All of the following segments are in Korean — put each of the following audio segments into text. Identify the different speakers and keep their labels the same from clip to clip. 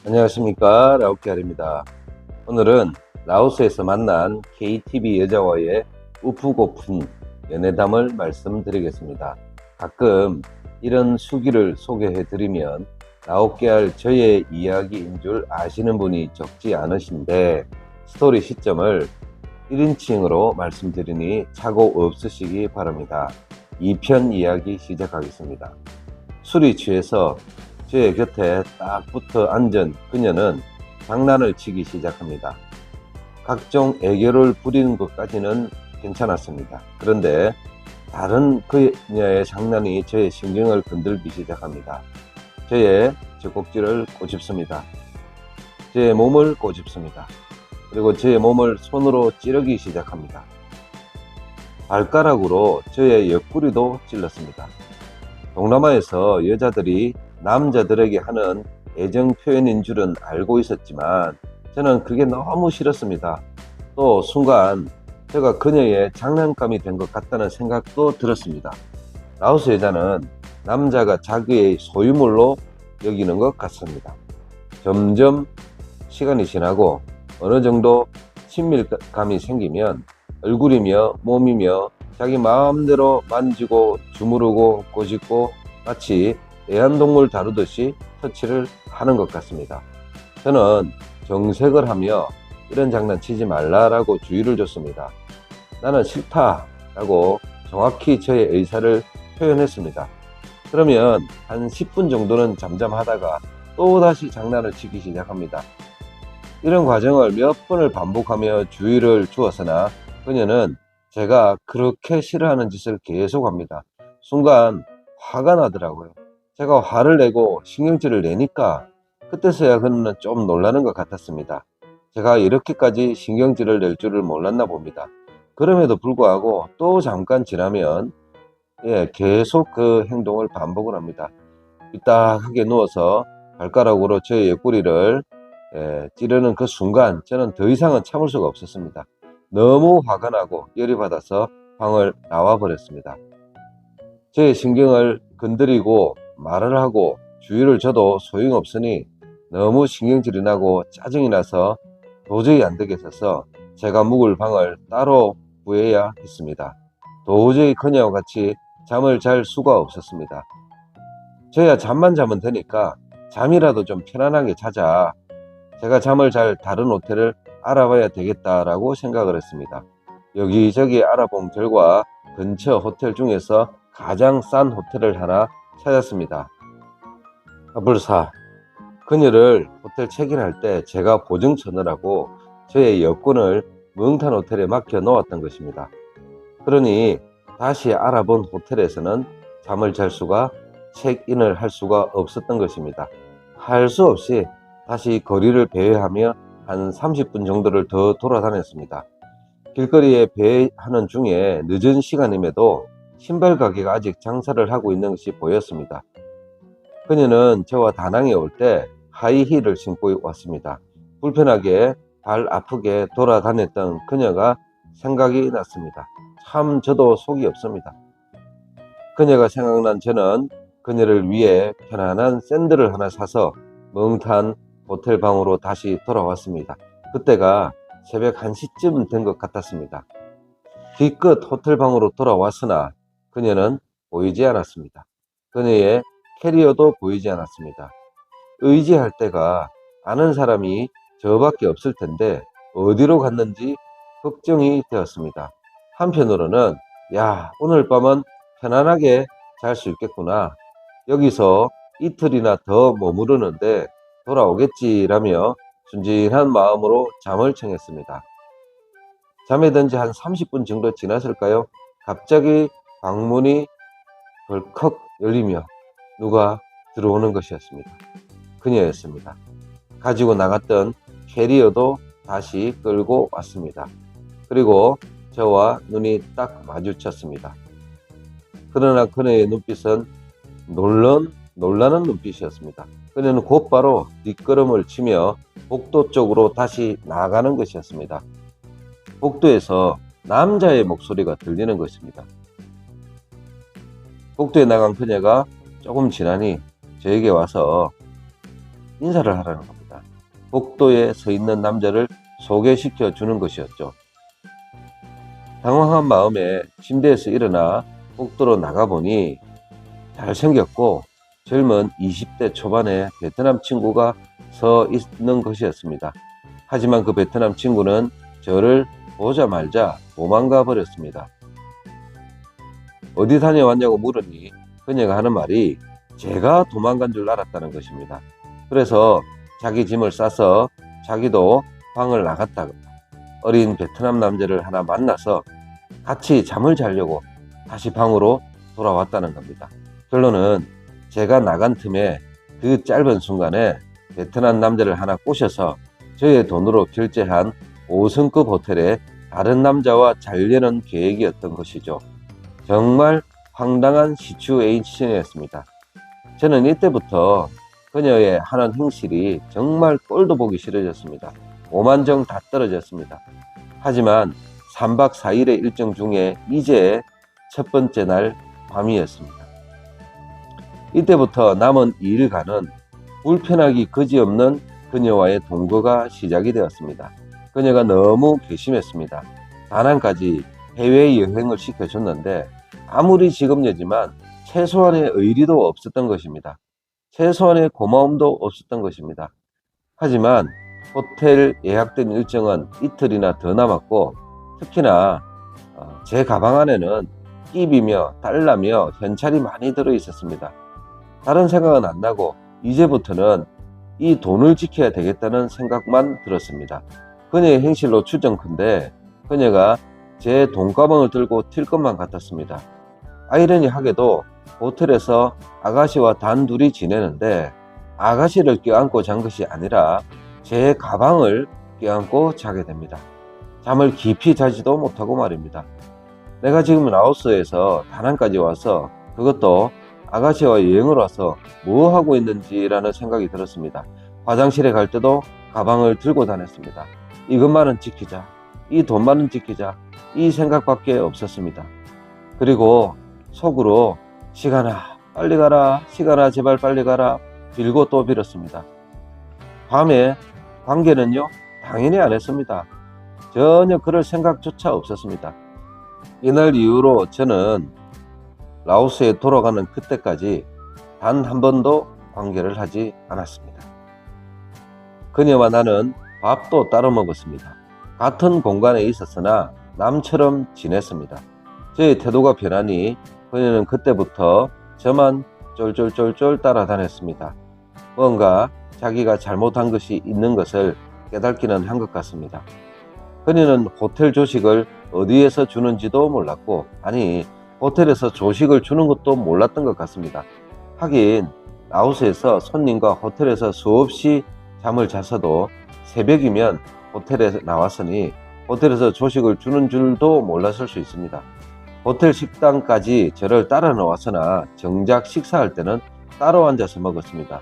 Speaker 1: 안녕하십니까, 라우키알입니다. 오늘은 라오스에서 만난 KTV 여자와의 우프고픈 연애담을 말씀드리겠습니다. 가끔 이런 수기를 소개해드리면 라오키알 저의 이야기인 줄 아시는 분이 적지 않으신데 스토리 시점을 1인칭으로 말씀드리니 착오 없으시기 바랍니다. 2편 이야기 시작하겠습니다. 술이 취해서 제 곁에 딱 붙어 앉은 그녀는 장난을 치기 시작합니다. 각종 애교를 부리는 것까지는 괜찮았습니다. 그런데 다른 그녀의 장난이 저의 신경을 건들기 시작합니다. 저의 젖꼭지를 꼬집습니다. 제 몸을 꼬집습니다. 그리고 제 몸을 손으로 찌르기 시작합니다. 발가락으로 저의 옆구리도 찔렀습니다. 동남아에서 여자들이 남자들에게 하는 애정 표현인 줄은 알고 있었지만 저는 그게 너무 싫었습니다. 또 순간 제가 그녀의 장난감이 된 것 같다는 생각도 들었습니다. 라오스 여자는 남자가 자기의 소유물로 여기는 것 같습니다. 점점 시간이 지나고 어느 정도 친밀감이 생기면 얼굴이며 몸이며 자기 마음대로 만지고 주무르고 꼬집고 마치 애완동물 다루듯이 터치를 하는 것 같습니다. 저는 정색을 하며 이런 장난 치지 말라라고 주의를 줬습니다. 나는 싫다라고 정확히 저의 의사를 표현했습니다. 그러면 한 10분 정도는 잠잠하다가 또다시 장난을 치기 시작합니다. 이런 과정을 몇 번을 반복하며 주의를 주었으나 그녀는 제가 그렇게 싫어하는 짓을 계속합니다. 순간 화가 나더라고요. 제가 화를 내고 신경질을 내니까 그때서야 그녀는 좀 놀라는 것 같았습니다. 제가 이렇게까지 신경질을 낼 줄을 몰랐나 봅니다. 그럼에도 불구하고 또 잠깐 지나면 계속 그 행동을 반복을 합니다. 삐딱하게 누워서 발가락으로 저의 옆구리를 찌르는 그 순간 저는 더 이상은 참을 수가 없었습니다. 너무 화가 나고 열이 받아서 방을 나와 버렸습니다. 제 신경을 건드리고 말을 하고 주의를 줘도 소용없으니 너무 신경질이 나고 짜증이 나서 도저히 안 되겠어서 제가 묵을 방을 따로 구해야 했습니다. 도저히 그녀와 같이 잠을 잘 수가 없었습니다. 저야 잠만 자면 되니까 잠이라도 좀 편안하게 자자. 제가 잠을 잘 다른 호텔을 알아봐야 되겠다라고 생각을 했습니다. 여기저기 알아본 결과 근처 호텔 중에서 가장 싼 호텔을 하나 찾았습니다. 불사 그녀를 호텔 체크인할 때 제가 보증 쳐느라고 저의 여권을 몽탄 호텔에 맡겨 놓았던 것입니다. 그러니 다시 알아본 호텔에서는 잠을 잘 수가 체크인을 할 수가 없었던 것입니다. 할 수 없이 다시 거리를 배회하며 한 30분 정도를 더 돌아다녔습니다. 길거리에 배회하는 중에 늦은 시간임에도 신발 가게가 아직 장사를 하고 있는 것이 보였습니다. 그녀는 저와 다낭에 올 때 하이힐을 신고 왔습니다. 불편하게 발 아프게 돌아다녔던 그녀가 생각이 났습니다. 참 저도 속이 없습니다. 그녀가 생각난 저는 그녀를 위해 편안한 샌들을 하나 사서 멍탄 호텔 방으로 다시 돌아왔습니다. 그때가 새벽 1시쯤 된 것 같았습니다. 뒤끝 호텔 방으로 돌아왔으나 그녀는 보이지 않았습니다. 그녀의 캐리어도 보이지 않았습니다. 의지할 때가 아는 사람이 저밖에 없을 텐데 어디로 갔는지 걱정이 되었습니다. 한편으로는 야, 오늘 밤은 편안하게 잘 수 있겠구나. 여기서 이틀이나 더 머무르는데 돌아오겠지라며 순진한 마음으로 잠을 청했습니다. 잠에 든 지 한 30분 정도 지났을까요? 갑자기 방문이 벌컥 열리며 누가 들어오는 것이었습니다. 그녀였습니다. 가지고 나갔던 캐리어도 다시 끌고 왔습니다. 그리고 저와 눈이 딱 마주쳤습니다. 그러나 그녀의 눈빛은 놀라는 눈빛이었습니다. 그녀는 곧바로 뒷걸음을 치며 복도 쪽으로 다시 나가는 것이었습니다. 복도에서 남자의 목소리가 들리는 것입니다. 복도에 나간 그녀가 조금 지나니 저에게 와서 인사를 하라는 겁니다. 복도에 서 있는 남자를 소개시켜 주는 것이었죠. 당황한 마음에 침대에서 일어나 복도로 나가보니 잘생겼고 젊은 20대 초반의 베트남 친구가 서 있는 것이었습니다. 하지만 그 베트남 친구는 저를 보자마자 도망가 버렸습니다. 어디 다녀왔냐고 물으니 그녀가 하는 말이 제가 도망간 줄 알았다는 것입니다. 그래서 자기 짐을 싸서 자기도 방을 나갔다가 어린 베트남 남자를 하나 만나서 같이 잠을 자려고 다시 방으로 돌아왔다는 겁니다. 결론은 제가 나간 틈에 그 짧은 순간에 베트남 남자를 하나 꼬셔서 저의 돈으로 결제한 5성급 호텔에 다른 남자와 자려는 계획이었던 것이죠. 정말 황당한 시츄에이션이었습니다. 저는 이때부터 그녀의 하는 행실이 정말 꼴도 보기 싫어졌습니다. 오만정 다 떨어졌습니다. 하지만 3박 4일의 일정 중에 이제 첫 번째 날 밤이었습니다. 이때부터 남은 2일간은 불편하기 그지없는 그녀와의 동거가 시작이 되었습니다. 그녀가 너무 괘씸했습니다. 다낭까지 해외여행을 시켜줬는데 아무리 직업녀지만 최소한의 의리도 없었던 것입니다. 최소한의 고마움도 없었던 것입니다. 하지만 호텔 예약된 일정은 이틀이나 더 남았고 특히나 제 가방 안에는 끼비며 달러며 현찰이 많이 들어 있었습니다. 다른 생각은 안 나고 이제부터는 이 돈을 지켜야 되겠다는 생각만 들었습니다. 그녀의 행실로 추정컨대 그녀가 제 돈가방을 들고 튈 것만 같았습니다. 아이러니하게도 호텔에서 아가씨와 단둘이 지내는데 아가씨를 껴안고 잔 것이 아니라 제 가방을 껴안고 자게 됩니다. 잠을 깊이 자지도 못하고 말입니다. 내가 지금 라오스에서 다낭까지 와서 그것도 아가씨와 여행을 와서 뭐 하고 있는지라는 생각이 들었습니다. 화장실에 갈 때도 가방을 들고 다녔습니다. 이것만은 지키자, 이 돈만은 지키자, 이 생각밖에 없었습니다. 그리고 속으로 시간아 빨리 가라, 시간아 제발 빨리 가라 빌고 또 빌었습니다. 밤에 관계는요 당연히 안 했습니다. 전혀 그럴 생각조차 없었습니다. 이날 이후로 저는 라오스에 돌아가는 그때까지 단 한 번도 관계를 하지 않았습니다. 그녀와 나는 밥도 따로 먹었습니다. 같은 공간에 있었으나 남처럼 지냈습니다. 저의 태도가 변하니 그녀는 그때부터 저만 쫄쫄쫄쫄 따라다녔습니다. 뭔가 자기가 잘못한 것이 있는 것을 깨닫기는 한 것 같습니다. 그녀는 호텔 조식을 어디에서 주는지도 몰랐고, 아니 호텔에서 조식을 주는 것도 몰랐던 것 같습니다. 하긴 라오스에서 손님과 호텔에서 수없이 잠을 자서도 새벽이면 호텔에 나왔으니 호텔에서 조식을 주는 줄도 몰랐을 수 있습니다. 호텔 식당까지 저를 따라 나왔으나 정작 식사할 때는 따로 앉아서 먹었습니다.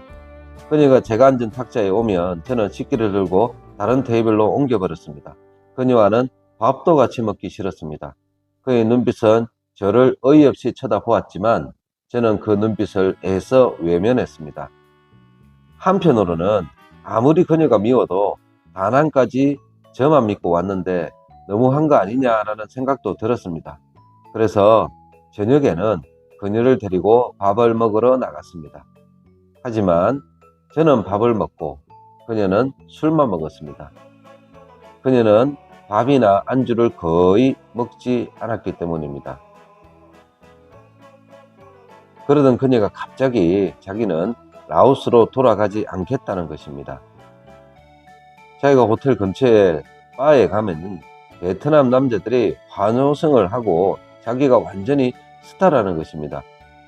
Speaker 1: 그녀가 제가 앉은 탁자에 오면 저는 식기를 들고 다른 테이블로 옮겨버렸습니다. 그녀와는 밥도 같이 먹기 싫었습니다. 그의 눈빛은 저를 어이없이 쳐다보았지만 저는 그 눈빛을 애써 외면했습니다. 한편으로는 아무리 그녀가 미워도 다낭까지 저만 믿고 왔는데 너무한 거 아니냐라는 생각도 들었습니다. 그래서 저녁에는 그녀를 데리고 밥을 먹으러 나갔습니다. 하지만 저는 밥을 먹고 그녀는 술만 먹었습니다. 그녀는 밥이나 안주를 거의 먹지 않았기 때문입니다. 그러던 그녀가 갑자기 자기는 라오스로 돌아가지 않겠다는 것입니다. 자기가 호텔 근처에 바에 가면 베트남 남자들이 환호성을 하고 자기가 완전히 스타라는 것입니다.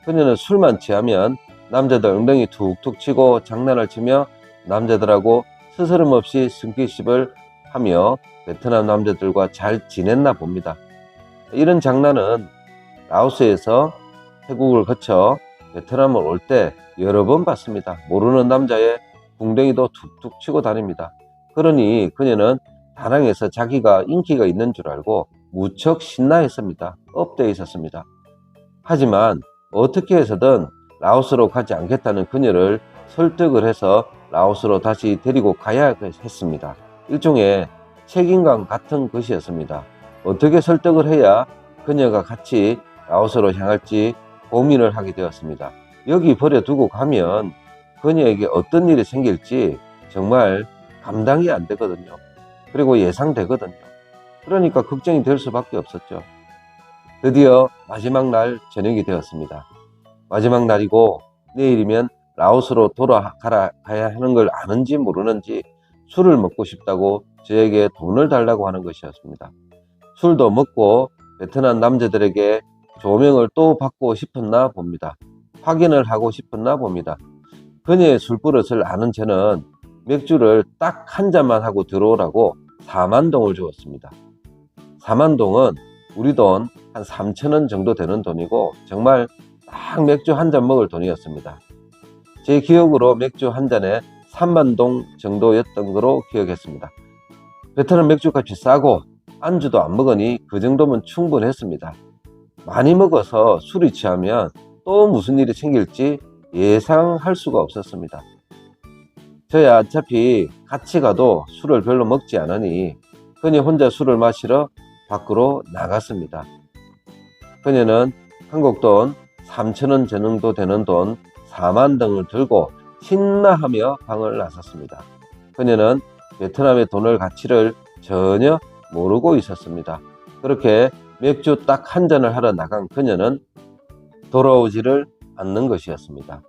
Speaker 1: 그녀는 술만 취하면 남자들 엉덩이 툭툭 치고 장난을 치며 남자들하고 스스럼없이 스킨십을 하며 베트남 남자들과 잘 지냈나 봅니다. 이런 장난은 라오스에서 태국을 거쳐 베트남을 올 때 여러 번 봤습니다. 모르는 남자의 궁뎅이도 툭툭 치고 다닙니다. 그러니 그녀는 다낭에서 자기가 인기가 있는 줄 알고 무척 신나했습니다. 업되어 있었습니다. 하지만 어떻게 해서든 라오스로 가지 않겠다는 그녀를 설득을 해서 라오스로 다시 데리고 가야 했습니다. 일종의 책임감 같은 것이었습니다. 어떻게 설득을 해야 그녀가 같이 라오스로 향할지 고민을 하게 되었습니다. 여기 버려두고 가면 그녀에게 어떤 일이 생길지 정말 감당이 안 되거든요. 그리고 예상되거든요. 그러니까 걱정이 될 수밖에 없었죠. 드디어 마지막 날 저녁이 되었습니다. 마지막 날이고 내일이면 라오스로 돌아가야 하는 걸 아는지 모르는지 술을 먹고 싶다고 저에게 돈을 달라고 하는 것이었습니다. 술도 먹고 베트남 남자들에게 조명을 또 받고 싶었나 봅니다. 확인을 하고 싶었나 봅니다. 그녀의 술버릇을 아는 저는 맥주를 딱 한 잔만 하고 들어오라고 4만 동을 주었습니다. 4만 동은 우리 돈 한 3,000원 정도 되는 돈이고 정말 딱 맥주 한 잔 먹을 돈이었습니다. 제 기억으로 맥주 한 잔에 3만 동 정도였던 거로 기억했습니다. 베트남 맥주값이 싸고 안주도 안 먹으니 그 정도면 충분했습니다. 많이 먹어서 술이 취하면 또 무슨 일이 생길지 예상할 수가 없었습니다. 저야 어차피 같이 가도 술을 별로 먹지 않으니 그녀 혼자 술을 마시러 밖으로 나갔습니다. 그녀는 한국 돈 3,000원 정도 되는 돈 4만 동을 들고 신나하며 방을 나섰습니다. 그녀는 베트남의 돈의 가치를 전혀 모르고 있었습니다. 그렇게 맥주 딱 한 잔을 하러 나간 그녀는 돌아오지를 않는 것이었습니다.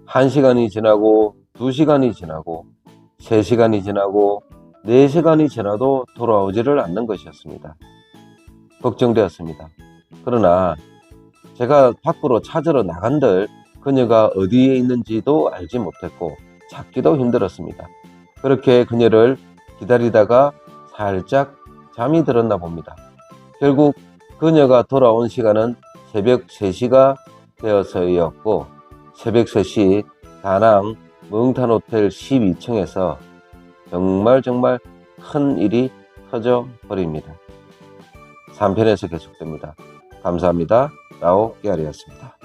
Speaker 1: 1시간이 지나고 2시간이 지나고 3시간이 지나고 4시간이 지나도 돌아오지를 않는 것이었습니다. 걱정되었습니다. 그러나 제가 밖으로 찾으러 나간들 그녀가 어디에 있는지도 알지 못했고 찾기도 힘들었습니다. 그렇게 그녀를 기다리다가 살짝 잠이 들었나 봅니다. 결국 그녀가 돌아온 시간은 새벽 3시가 되어서였고 새벽 3시 다낭 멍탄 호텔 12층에서 정말 큰 일이 터져 버립니다. 3편에서 계속됩니다. 감사합니다. 라오 깨알이었습니다.